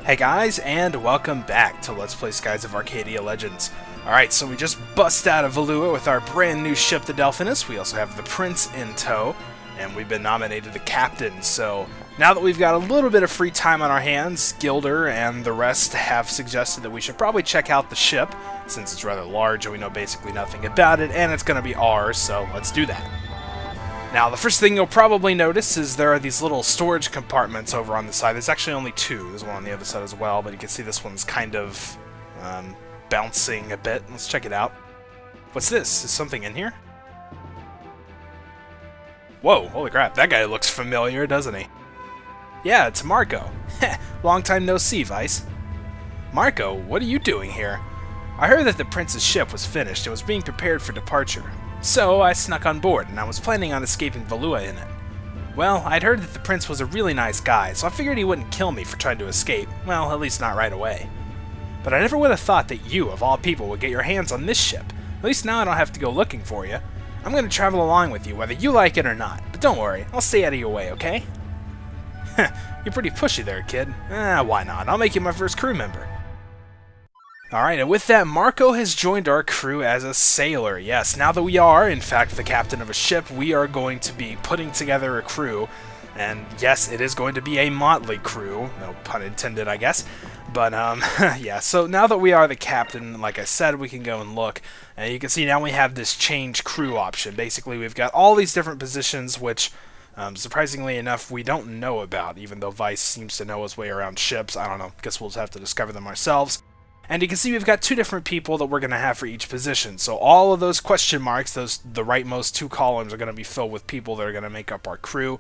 Hey guys, and welcome back to Let's Play Skies of Arcadia Legends. Alright, so we just bust out of Valua with our brand new ship, the Delphinus. We also have the Prince in tow, and we've been nominated the Captain. So now that we've got a little bit of free time on our hands, Gilder and the rest have suggested that we should probably check out the ship, since it's rather large and we know basically nothing about it, and it's going to be ours, so let's do that. Now, the first thing you'll probably notice is there are these little storage compartments over on the side. There's actually only two. There's one on the other side as well, but you can see this one's kind of bouncing a bit. Let's check it out. What's this? Is something in here? Whoa, holy crap. That guy looks familiar, doesn't he? Yeah, it's Marco. Long time no see, Vice. Marco, what are you doing here? I heard that the Prince's ship was finished and was being prepared for departure. So I snuck on board, and I was planning on escaping Valua in it. Well, I'd heard that the Prince was a really nice guy, so I figured he wouldn't kill me for trying to escape. Well, at least not right away. But I never would have thought that you, of all people, would get your hands on this ship. At least now I don't have to go looking for you. I'm going to travel along with you, whether you like it or not. But don't worry, I'll stay out of your way, okay? You're pretty pushy there, kid. Why not? I'll make you my first crew member. Alright, and with that, Marco has joined our crew as a sailor. Yes, now that we are, in fact, the captain of a ship, we are going to be putting together a crew. And yes, it is going to be a motley crew. No pun intended, I guess. But, yeah, so now that we are the captain, like I said, we can go and look. And you can see now we have this change crew option. Basically, we've got all these different positions, which, surprisingly enough, we don't know about, even though Vice seems to know his way around ships. I don't know, guess we'll just have to discover them ourselves. And you can see we've got two different people that we're going to have for each position. So all of those question marks, the rightmost two columns, are going to be filled with people that are going to make up our crew.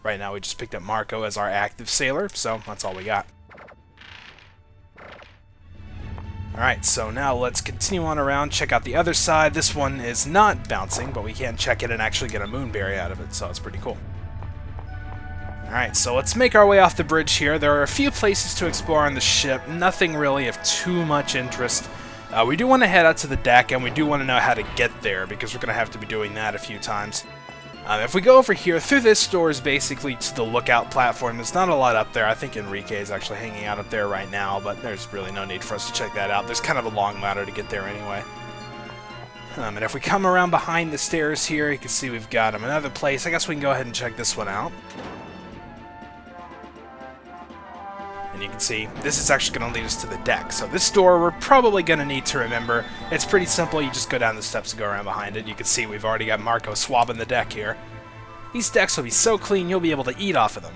Right now we just picked up Marco as our active sailor, so that's all we got. Alright, so now let's continue on around, check out the other side. This one is not bouncing, but we can check it and actually get a moonberry out of it, so it's pretty cool. Alright, so let's make our way off the bridge here. There are a few places to explore on the ship, nothing really of too much interest. We do want to head out to the deck, and we do want to know how to get there, because we're going to have to be doing that a few times. If we go over here, through this door is basically to the lookout platform. There's not a lot up there. I think Enrique is actually hanging out up there right now, but there's really no need for us to check that out. There's kind of a long ladder to get there anyway. And if we come around behind the stairs here, you can see we've got another place. I guess we can go ahead and check this one out. And you can see, this is actually going to lead us to the deck. So this door we're probably going to need to remember. It's pretty simple. You just go down the steps and go around behind it. You can see we've already got Marco swabbing the deck here. These decks will be so clean you'll be able to eat off of them.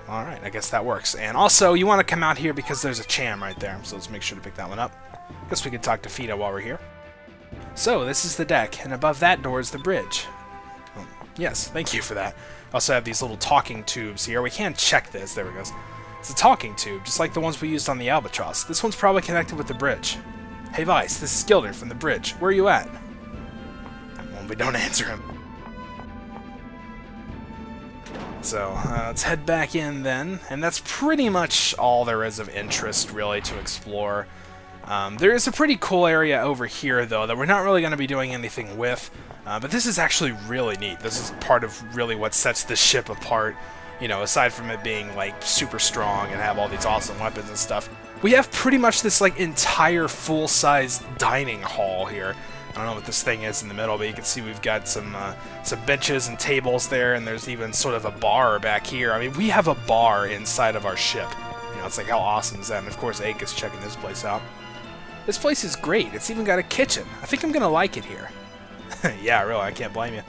Alright, I guess that works. And also, you want to come out here because there's a cham right there. So let's make sure to pick that one up. Guess we can talk to Fida while we're here. So, this is the deck, and above that door is the bridge. Oh, yes, thank you for that. Also have these little talking tubes here. We can check this. There we go. It's a talking tube, just like the ones we used on the Albatross. This one's probably connected with the bridge. Hey Vice, this is Gilder from the bridge. Where are you at? Well, we don't answer him. So, let's head back in then. And that's pretty much all there is of interest, really, to explore. There is a pretty cool area over here, though, that we're not really going to be doing anything with. But this is actually really neat. This is part of really what sets this ship apart. You know, aside from it being, like, super strong and have all these awesome weapons and stuff, we have pretty much this, like, entire full-size dining hall here. I don't know what this thing is in the middle, but you can see we've got some benches and tables there, and there's even sort of a bar back here. I mean, we have a bar inside of our ship. You know, it's like, how awesome is that? And, of course, Ake is checking this place out. This place is great. It's even got a kitchen. I think I'm going to like it here. Yeah, really, I can't blame you.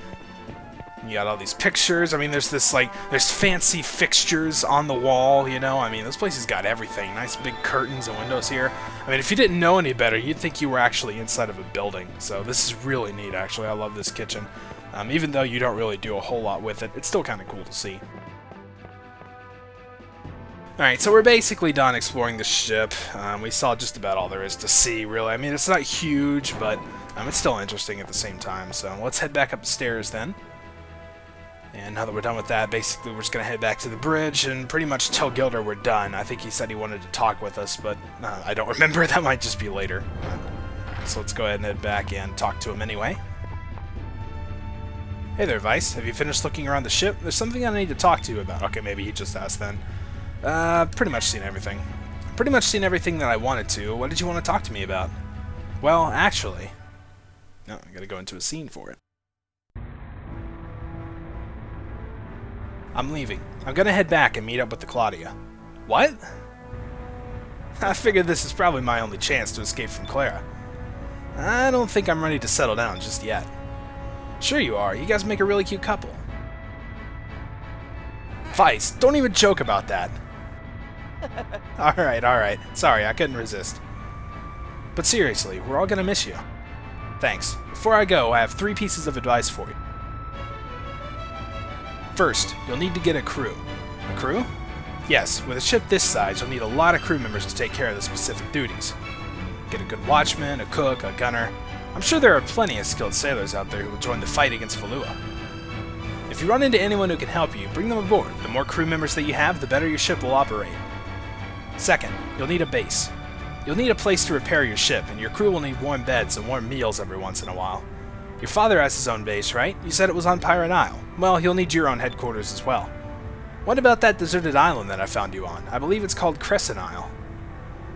You got all these pictures. I mean, there's fancy fixtures on the wall, you know. I mean, this place has got everything. Nice big curtains and windows here. I mean, if you didn't know any better, you'd think you were actually inside of a building. So this is really neat, actually. I love this kitchen. Even though you don't really do a whole lot with it, it's still kind of cool to see. Alright, so we're basically done exploring the ship. We saw just about all there is to see, really. I mean, it's not huge, but it's still interesting at the same time. So let's head back up the stairs then. And now that we're done with that, basically we're just going to head back to the bridge and pretty much tell Gilder we're done. I think he said he wanted to talk with us, but I don't remember. That might just be later. So let's go ahead and head back and talk to him anyway. Hey there, Vice. Have you finished looking around the ship? There's something I need to talk to you about. Okay, maybe he just asked then. Pretty much seen everything. Pretty much seen everything that I wanted to. What did you want to talk to me about? Well, actually... No, I gotta go into a scene for it. I'm leaving. I'm gonna head back and meet up with the Claudia. What? I figured this is probably my only chance to escape from Clara. I don't think I'm ready to settle down just yet. Sure you are. You guys make a really cute couple. Vice, don't even joke about that. Alright. Sorry, I couldn't resist. But seriously, we're all gonna miss you. Thanks. Before I go, I have 3 pieces of advice for you. First, you'll need to get a crew. A crew? Yes, with a ship this size, you'll need a lot of crew members to take care of the specific duties. Get a good watchman, a cook, a gunner. I'm sure there are plenty of skilled sailors out there who will join the fight against Valua. If you run into anyone who can help you, bring them aboard. The more crew members that you have, the better your ship will operate. Second, you'll need a base. You'll need a place to repair your ship, and your crew will need warm beds and warm meals every once in a while. Your father has his own base, right? You said it was on Pirate Isle. Well, you'll need your own headquarters as well. What about that deserted island that I found you on? I believe it's called Crescent Isle.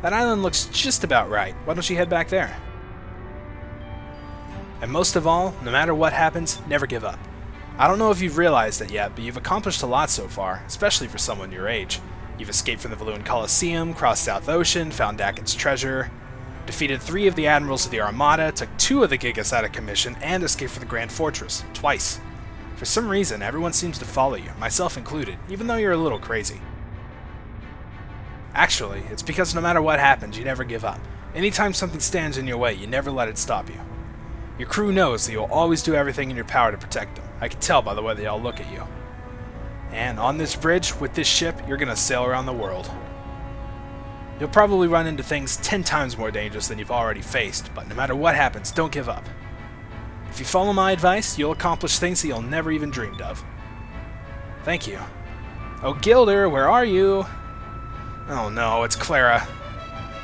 That island looks just about right. Why don't you head back there? And most of all, no matter what happens, never give up. I don't know if you've realized it yet, but you've accomplished a lot so far, especially for someone your age. You've escaped from the Valuan Colosseum, crossed South Ocean, found Dakin's treasure, defeated 3 of the admirals of the Armada, took 2 of the Gigas out of commission, and escaped from the Grand Fortress, twice. For some reason, everyone seems to follow you, myself included, even though you're a little crazy. Actually, it's because no matter what happens, you never give up. Anytime something stands in your way, you never let it stop you. Your crew knows that you'll always do everything in your power to protect them. I can tell by the way they all look at you. And on this bridge, with this ship, you're gonna sail around the world. You'll probably run into things 10 times more dangerous than you've already faced, but no matter what happens, don't give up. If you follow my advice, you'll accomplish things that you'll never even dreamed of. Thank you. Oh, Gilder, where are you? Oh no, it's Clara.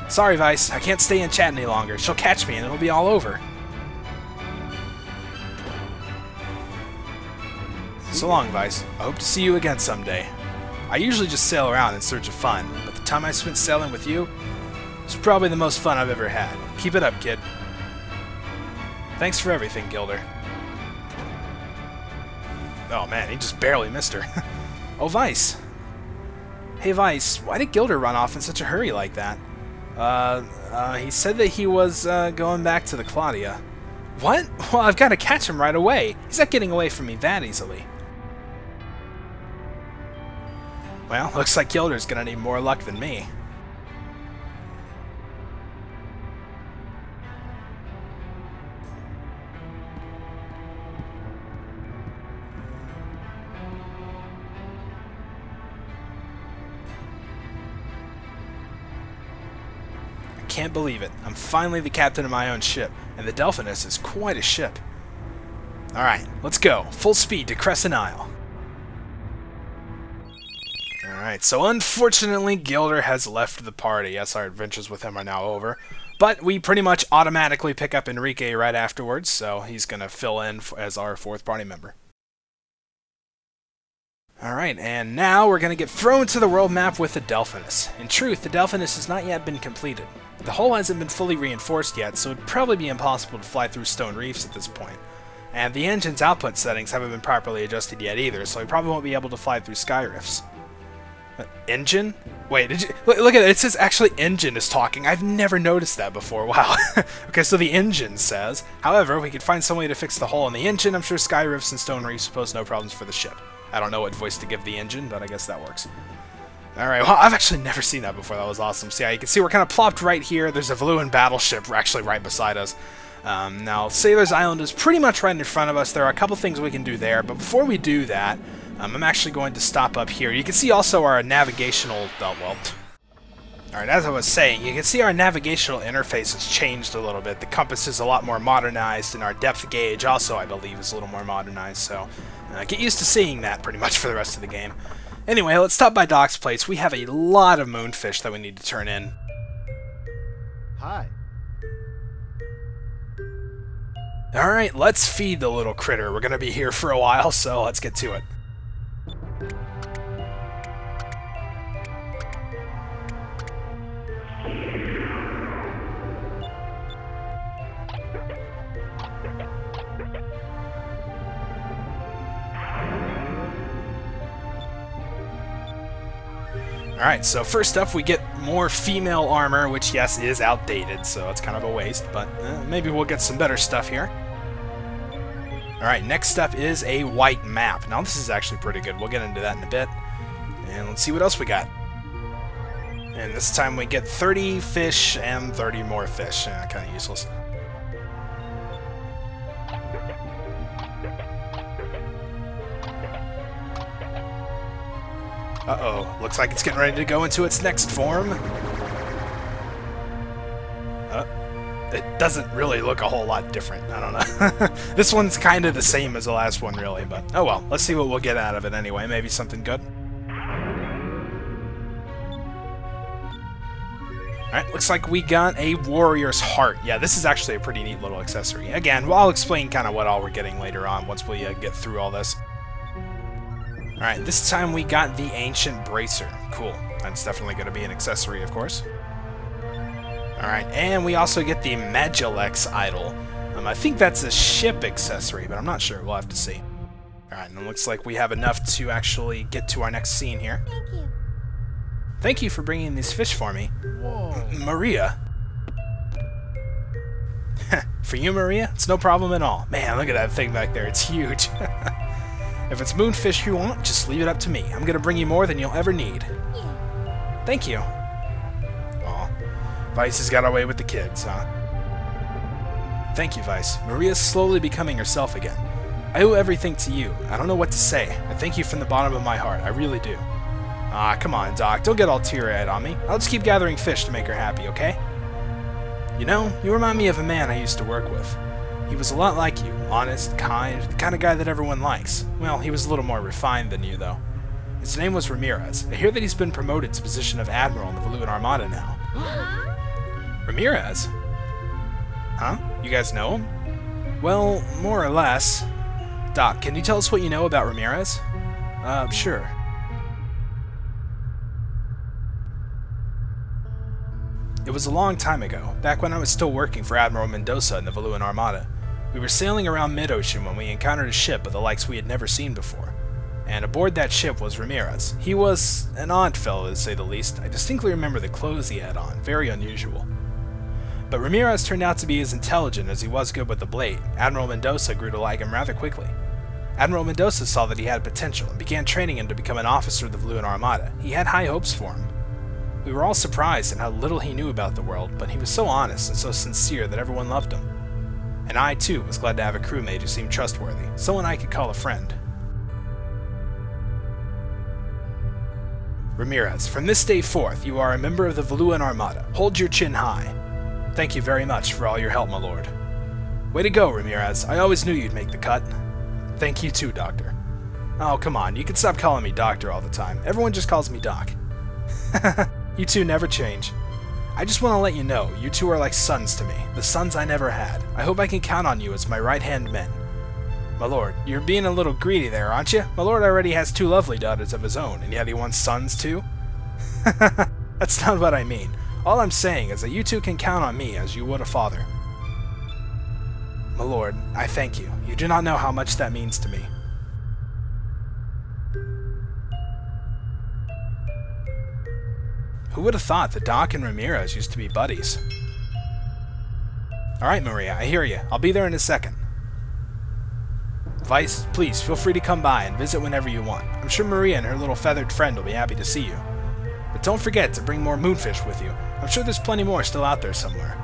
Sorry, Vice, I can't stay in chat any longer. She'll catch me and it'll be all over. So long, Vice. I hope to see you again someday. I usually just sail around in search of fun, but the time I spent sailing with you was probably the most fun I've ever had. Keep it up, kid. Thanks for everything, Gilder. Oh man, he just barely missed her. Oh, Vice. Hey, Vice, why did Gilder run off in such a hurry like that? He said that he was, going back to the Claudia. What? Well, I've got to catch him right away. He's not getting away from me that easily. Well, looks like Gilder's gonna need more luck than me. I can't believe it. I'm finally the captain of my own ship, and the Delphinus is quite a ship. Alright, let's go. Full speed to Crescent Isle. Alright, so unfortunately Gilder has left the party. Yes, our adventures with him are now over. But we pretty much automatically pick up Enrique right afterwards, so he's going to fill in as our 4th party member. Alright, and now we're going to get thrown to the world map with the Delphinus. In truth, the Delphinus has not yet been completed. The hull hasn't been fully reinforced yet, so it'd probably be impossible to fly through stone reefs at this point. And the engine's output settings haven't been properly adjusted yet either, so we probably won't be able to fly through sky rifts. Engine? Wait, did you look at it? It says actually engine is talking. I've never noticed that before. Wow. Okay, so the engine says. However, we could find some way to fix the hole in the engine. I'm sure sky rifts and stone reefs pose no problems for the ship. I don't know what voice to give the engine, but I guess that works. Alright, well, I've actually never seen that before. That was awesome. So yeah, you can see we're kind of plopped right here. There's a Valuan battleship actually right beside us. Now, Sailor's Island is pretty much right in front of us. There are a couple things we can do there, but before we do that, I'm actually going to stop up here. You can see also our navigational... Alright, as I was saying, you can see our navigational interface has changed a little bit. The compass is a lot more modernized, and our depth gauge also, I believe, is a little more modernized. So, get used to seeing that pretty much for the rest of the game. Anyway, let's stop by Doc's place. We have a lot of moonfish that we need to turn in. Hi. Alright, let's feed the little critter. We're going to be here for a while, so let's get to it. Alright, so first up we get more female armor, which yes, is outdated, so it's kind of a waste, but maybe we'll get some better stuff here. Alright, next up is a white map. Now this is actually pretty good. We'll get into that in a bit. And let's see what else we got. And this time we get 30 fish and 30 more fish. Kind of useless. Uh-oh. Looks like it's getting ready to go into its next form. It doesn't really look a whole lot different. I don't know. This one's kind of the same as the last one, really, but oh well. Let's see what we'll get out of it anyway. Maybe something good. Alright, looks like we got a warrior's heart. Yeah, this is actually a pretty neat little accessory. Again, well, I'll explain kind of what all we're getting later on once we get through all this. Alright, this time we got the ancient bracer. Cool. That's definitely going to be an accessory, of course. Alright, and we also get the Magilex idol. I think that's a ship accessory, but I'm not sure. We'll have to see. Alright, and it looks like we have enough to actually get to our next scene here. Thank you. Thank you for bringing these fish for me. Whoa. Maria? For you, Maria? It's no problem at all. Man, look at that thing back there. It's huge. If it's moonfish you want, just leave it up to me. I'm gonna bring you more than you'll ever need. Yeah. Thank you. Aw. Vice has got away with the kids, huh? Thank you, Vice. Maria's slowly becoming herself again. I owe everything to you. I don't know what to say. I thank you from the bottom of my heart. I really do. Ah, come on, Doc. Don't get all teary-eyed on me. I'll just keep gathering fish to make her happy, okay? You know, you remind me of a man I used to work with. He was a lot like you. Honest, kind, the kind of guy that everyone likes. Well, he was a little more refined than you, though. His name was Ramirez. I hear that he's been promoted to the position of Admiral in the Valuan Armada now. Ramirez? Huh? You guys know him? Well, more or less. Doc, can you tell us what you know about Ramirez? Sure. It was a long time ago, back when I was still working for Admiral Mendoza in the Valuan Armada. We were sailing around mid-ocean when we encountered a ship of the likes we had never seen before. And aboard that ship was Ramirez. He was an odd fellow, to say the least. I distinctly remember the clothes he had on, very unusual. But Ramirez turned out to be as intelligent as he was good with the blade. Admiral Mendoza grew to like him rather quickly. Admiral Mendoza saw that he had potential and began training him to become an officer of the Valuan Armada. He had high hopes for him. We were all surprised at how little he knew about the world, but he was so honest and so sincere that everyone loved him. And I, too, was glad to have a crewmate who seemed trustworthy, someone I could call a friend. Ramirez, from this day forth, you are a member of the Valuan Armada. Hold your chin high. Thank you very much for all your help, my lord. Way to go, Ramirez. I always knew you'd make the cut. Thank you too, Doctor. Oh, come on, you can stop calling me Doctor all the time. Everyone just calls me Doc. You two never change. I just want to let you know, you two are like sons to me, the sons I never had. I hope I can count on you as my right-hand men. My lord, you're being a little greedy there, aren't you? My lord already has 2 lovely daughters of his own, and yet he wants sons too? That's not what I mean. All I'm saying is that you two can count on me as you would a father. My lord, I thank you. You do not know how much that means to me. Who would have thought that Doc and Ramirez used to be buddies? Alright, Maria, I hear you. I'll be there in a second. Vice, please, feel free to come by and visit whenever you want. I'm sure Maria and her little feathered friend will be happy to see you. But don't forget to bring more moonfish with you. I'm sure there's plenty more still out there somewhere.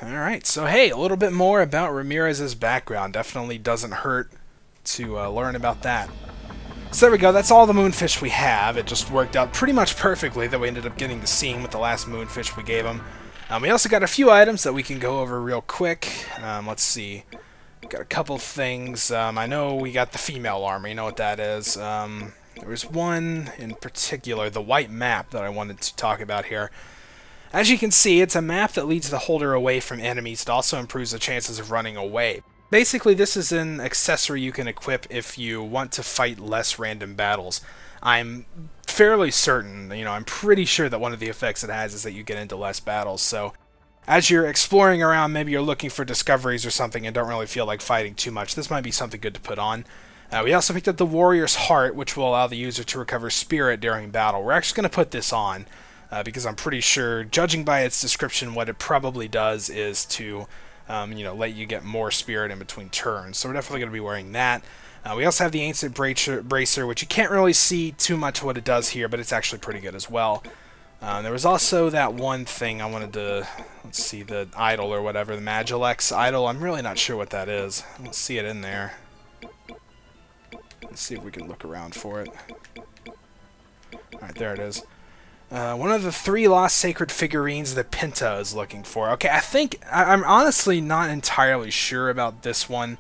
Alright, so hey, a little bit more about Ramirez's background. Definitely doesn't hurt to learn about that. So there we go, that's all the moonfish we have. It just worked out pretty much perfectly that we ended up getting the scene with the last moonfish we gave him. We also got a few items that we can go over real quick. Let's see. Got a couple things. I know we got the female armor, you know what that is. There was one in particular, the white map, that I wanted to talk about here. As you can see, it's a map that leads the holder away from enemies. It also improves the chances of running away. Basically, this is an accessory you can equip if you want to fight less random battles. I'm fairly certain, I'm pretty sure that one of the effects it has is that you get into less battles, so as you're exploring around, maybe you're looking for discoveries or something and don't really feel like fighting too much, this might be something good to put on. We also picked up the Warrior's Heart, which will allow the user to recover spirit during battle. We're actually going to put this on because I'm pretty sure, judging by its description, what it probably does is to let you get more spirit in between turns. So we're definitely going to be wearing that. We also have the Ancient Brazier, which you can't really see too much what it does here, but it's actually pretty good as well. There was also that one thing I wanted to, let's see, the idol or whatever, the Magilex idol. I'm really not sure what that is. I don't see it in there. Let's see if we can look around for it. Alright, there it is. One of the 3 lost sacred figurines that Pinta is looking for. Okay, I'm honestly not entirely sure about this one.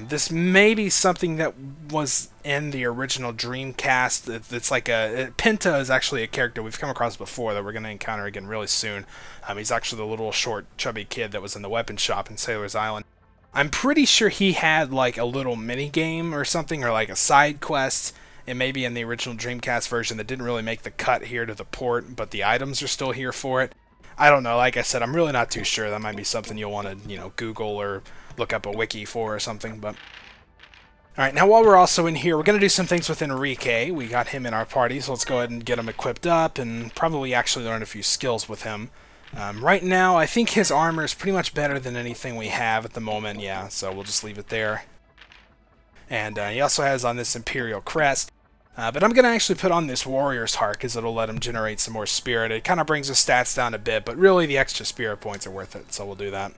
This may be something that was in the original Dreamcast. It's like Pinta is actually a character we've come across before that we're going to encounter again really soon. He's actually the little short chubby kid that was in the weapon shop in Sailor's Island. I'm pretty sure he had like a little mini game or something, or like a side quest. It may be in the original Dreamcast version that didn't really make the cut here to the port, but the items are still here for it. I don't know. Like I said, I'm really not too sure. That might be something you'll want to, Google or look up a wiki for or something. But alright, now while we're also in here, we're going to do some things with Enrique. We got him in our party, so let's go ahead and get him equipped up and probably actually learn a few skills with him. Right now, I think his armor is pretty much better than anything we have at the moment, yeah, so we'll just leave it there. And he also has on this Imperial Crest. But I'm going to actually put on this Warrior's Heart because it'll let him generate some more spirit. It kind of brings his stats down a bit, but really the extra spirit points are worth it, so we'll do that.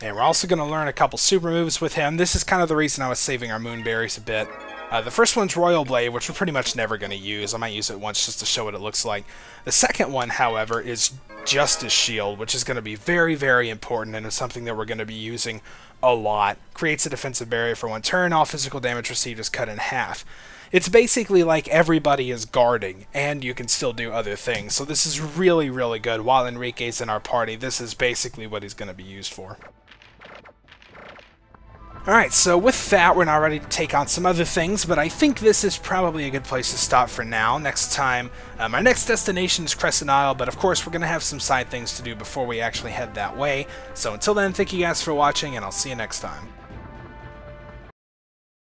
And we're also going to learn a couple super moves with him. This is kind of the reason I was saving our Moonberries a bit. The first one's Royal Blade, which we're pretty much never going to use. I might use it once just to show what it looks like. The second one, however, is Justice Shield, which is going to be very, very important, and it's something that we're going to be using a lot. Creates a defensive barrier for 1 turn. All physical damage received is cut in half. It's basically like everybody is guarding, and you can still do other things. So this is really, really good. While Enrique's in our party, this is basically what he's going to be used for. Alright, so with that, we're now ready to take on some other things, but I think this is probably a good place to stop for now. Next time, our next destination is Crescent Isle, but of course we're going to have some side things to do before we actually head that way. So until then, thank you guys for watching, and I'll see you next time.